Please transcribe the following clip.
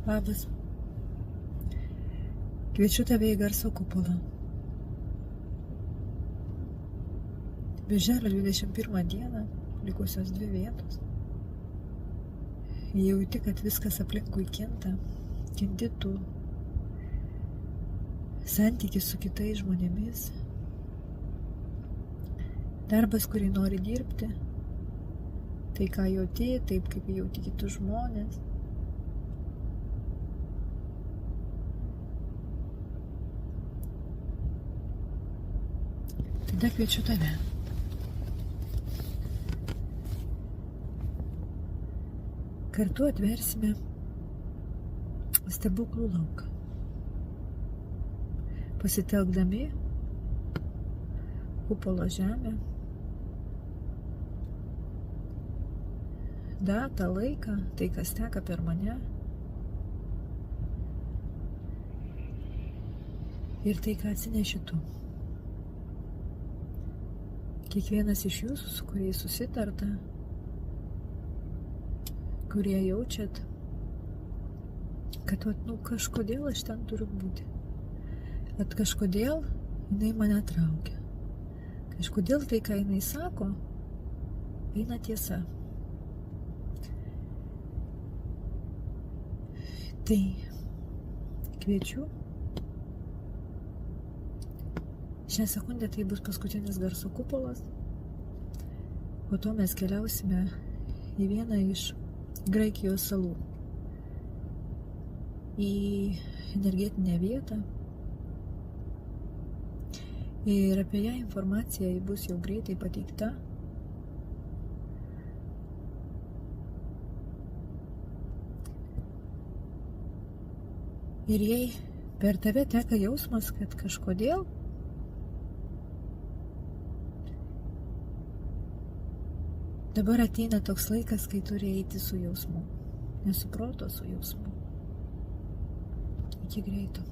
Labas. Kviečiu tave į garso kupolą. Birželio 21 dieną, likusios 2 vietos. Jauti, kad viskas aplinkui kinta, kinti tu. Santykis su kitais žmonėmis. Darbas, kurį nori dirbti. Tai, ką jauti, taip kaip jauti kitus žmonės. Tada kviečiu tave. Kartu atversime stebuklų lauką. Pasitelkdami kupolo žemę, datą, laiką, tai kas teka per mane ir tai, ką atsineši tu. Kiekvienas iš jūsų, su kuriais susitarta, kurie jaučiat, kad kažkodėl aš ten turiu būti. At kažkodėl jinai mane traukia. Kažkodėl tai, ką jinai sako, eina tiesa. Tai kviečiu. Šią sekundę tai bus paskutinis garso kupolas. Po to mes keliausime į vieną iš Graikijos salų. Į energetinę vietą. Ir apie ją informacija bus jau greitai pateikta. Ir jei per tave teka jausmas, kad kažkodėl dabar ateina toks laikas, kai turi eiti su jausmu, ne su proto, su jausmu. Iki greito.